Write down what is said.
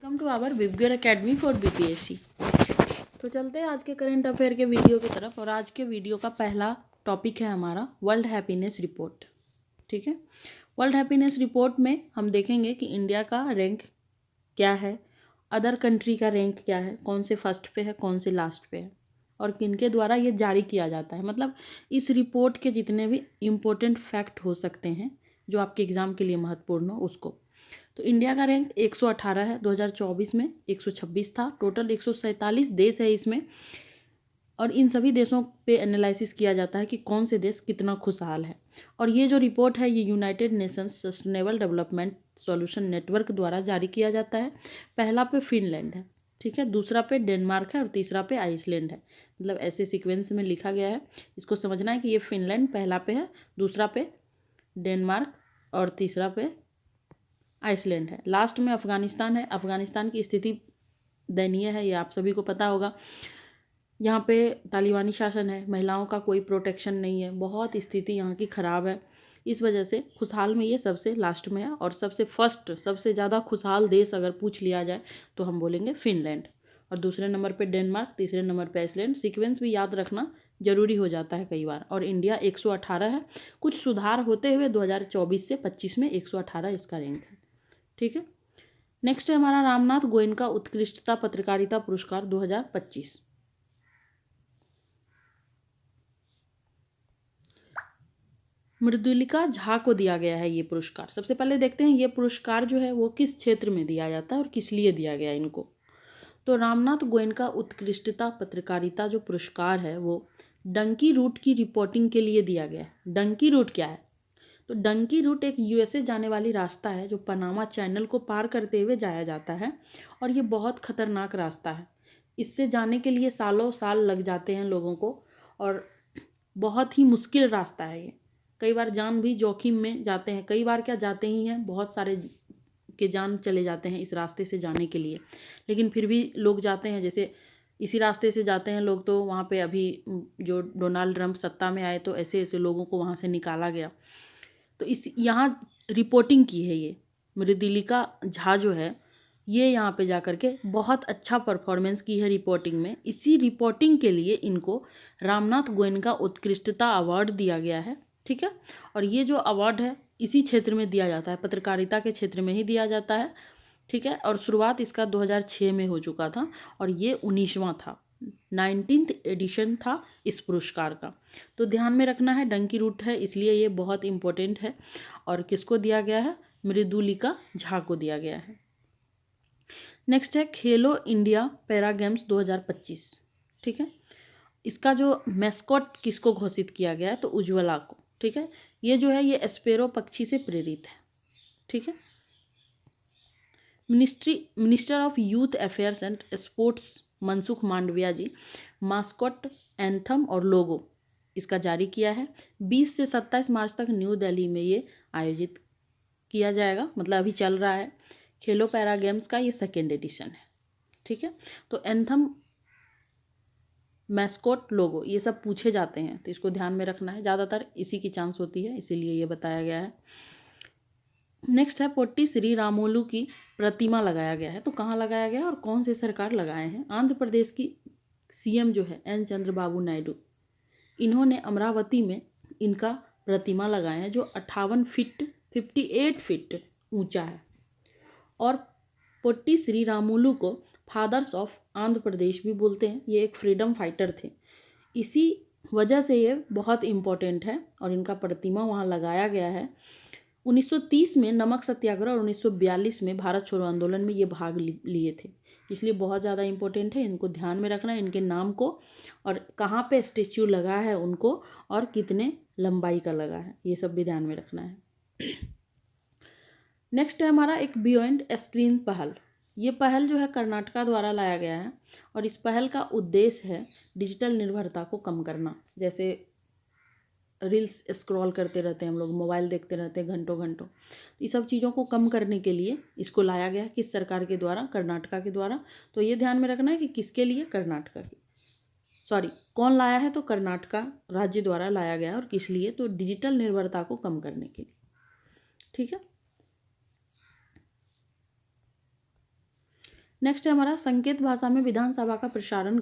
Welcome to our Vibgyor academy for BPSC. तो चलते हैं आज के करंट अफेयर के वीडियो की तरफ। और आज के वीडियो का पहला टॉपिक है हमारा वर्ल्ड हैप्पीनेस रिपोर्ट। ठीक है, वर्ल्ड हैप्पीनेस रिपोर्ट में हम देखेंगे कि इंडिया का रैंक क्या है, अदर कंट्री का रैंक क्या है, कौन से फर्स्ट पे है, कौन से लास्ट पे है, और किनके द्वारा ये जारी किया जाता है। मतलब इस रिपोर्ट के जितने भी इम्पोर्टेंट फैक्ट हो सकते हैं जो आपके एग्ज़ाम के लिए महत्वपूर्ण हो उसको। तो इंडिया का रैंक 118 है, 2024 में 126 था। टोटल 147 देश है इसमें, और इन सभी देशों पे एनालिसिस किया जाता है कि कौन से देश कितना खुशहाल है। और ये जो रिपोर्ट है ये United Nations sustainable development solution network द्वारा जारी किया जाता है। पहला पे फिनलैंड है, ठीक है, दूसरा पे डेनमार्क है और तीसरा पे आइसलैंड है। मतलब ऐसे सीक्वेंस में लिखा गया है, इसको समझना है कि ये फिनलैंड पहला पे है, दूसरा पे डेनमार्क और तीसरा पे आइसलैंड है। लास्ट में अफगानिस्तान है। अफगानिस्तान की स्थिति दयनीय है, ये आप सभी को पता होगा। यहाँ पे तालिबानी शासन है, महिलाओं का कोई प्रोटेक्शन नहीं है, बहुत स्थिति यहाँ की ख़राब है। इस वजह से खुशहाल में ये सबसे लास्ट में है। और सबसे फर्स्ट सबसे ज़्यादा खुशहाल देश अगर पूछ लिया जाए तो हम बोलेंगे फिनलैंड, और दूसरे नंबर पे डेनमार्क, तीसरे नंबर पे आइसलैंड। सीक्वेंस भी याद रखना जरूरी हो जाता है कई बार। और इंडिया 118 है, कुछ सुधार होते हुए 2024 से 25 में 118 इसका रैंक है। ठीक है, नेक्स्ट है हमारा रामनाथ गोयनका उत्कृष्टता पत्रकारिता पुरस्कार 2025। मृदुलिका झा को दिया गया है ये पुरस्कार। सबसे पहले देखते हैं ये पुरस्कार जो है वो किस क्षेत्र में दिया जाता है और किस लिए दिया गया इनको। तो रामनाथ गोयनका उत्कृष्टता पत्रकारिता जो पुरस्कार है वो डंकी रूट की रिपोर्टिंग के लिए दिया गया है। डंकी रूट क्या है? तो डंकी रूट एक यूएसए जाने वाली रास्ता है जो पनामा चैनल को पार करते हुए जाया जाता है, और ये बहुत खतरनाक रास्ता है। इससे जाने के लिए सालों साल लग जाते हैं लोगों को, और बहुत ही मुश्किल रास्ता है ये। कई बार जान भी जोखिम में जाते हैं, कई बार क्या जाते ही हैं, बहुत सारे के जान चले जाते हैं इस रास्ते से जाने के लिए। लेकिन फिर भी लोग जाते हैं, जैसे इसी रास्ते से जाते हैं लोग। तो वहाँ पे अभी जो डोनाल्ड ट्रंप सत्ता में आए तो ऐसे ऐसे लोगों को वहाँ से निकाला गया। तो इस यहाँ रिपोर्टिंग की है ये मृदुलिका झा जो है, ये यहाँ पे जा कर के बहुत अच्छा परफॉर्मेंस की है रिपोर्टिंग में। इसी रिपोर्टिंग के लिए इनको रामनाथ गोयनका उत्कृष्टता अवार्ड दिया गया है। ठीक है, और ये जो अवार्ड है इसी क्षेत्र में दिया जाता है, पत्रकारिता के क्षेत्र में ही दिया जाता है। ठीक है, और शुरुआत इसका 2006 में हो चुका था, और ये 19वां था, 19th एडिशन था इस पुरस्कार का। तो ध्यान में रखना है, डंकी रूट है इसलिए ये बहुत इम्पोर्टेंट है। और किसको दिया गया है? मृदुलिका झा को दिया गया है। नेक्स्ट है खेलो इंडिया पैरा गेम्स 2025। ठीक है, इसका जो मैस्कॉट किसको घोषित किया गया है? तो उज्ज्वला को। ठीक है, ये जो है ये स्पेरो पक्षी से प्रेरित है। ठीक है, minister of youth affairs and sports Mansukh Mandaviya ji mascot, anthem और लोगो इसका जारी किया है। 20 से 27 मार्च तक न्यू दिल्ली में ये आयोजित किया जाएगा, मतलब अभी चल रहा है। खेलो पैरा गेम्स का ये 2nd एडिशन है। ठीक है, तो एंथम, मैस्कॉट, लोगो ये सब पूछे जाते हैं, तो इसको ध्यान में रखना है, ज़्यादातर इसी की चांस होती है, इसीलिए ये बताया गया है। नेक्स्ट है पोट्टी श्री रामोलू की प्रतिमा लगाया गया है। तो कहाँ लगाया गया और कौन से सरकार लगाए हैं? आंध्र प्रदेश की सीएम जो है एन चंद्रबाबू नायडू, इन्होंने अमरावती में इनका प्रतिमा लगाए हैं जो 58 फीट ऊंचा है। और पोट्टी श्री रामुलू को फादर्स ऑफ आंध्र प्रदेश भी बोलते हैं। ये एक फ्रीडम फाइटर थे, इसी वजह से ये बहुत इम्पोर्टेंट है और इनका प्रतिमा वहाँ लगाया गया है। 1930 में नमक सत्याग्रह और 1942 में भारत छोड़ो आंदोलन में ये भाग लिए थे, इसलिए बहुत ज़्यादा इम्पोर्टेंट है। इनको ध्यान में रखना है, इनके नाम को, और कहाँ पे स्टेच्यू लगा है उनको, और कितने लंबाई का लगा है, ये सब भी ध्यान में रखना है। नेक्स्ट है हमारा एक बियॉन्ड स्क्रीन पहल। ये पहल जो है कर्नाटका द्वारा लाया गया है, और इस पहल का उद्देश्य है डिजिटल निर्भरता को कम करना। जैसे रील्स स्क्रॉल करते रहते हैं हम लोग, मोबाइल देखते रहते हैं घंटों घंटों, ये सब चीज़ों को कम करने के लिए इसको लाया गया है। किस सरकार के द्वारा? कर्नाटका के द्वारा। तो ये ध्यान में रखना है कि किसके लिए? कर्नाटका की, सॉरी कौन लाया है? तो कर्नाटका राज्य द्वारा लाया गया है। और किस लिए? तो डिजिटल निर्भरता को कम करने के लिए। ठीक है, नेक्स्ट है हमारा संकेत भाषा में विधानसभा का प्रसारण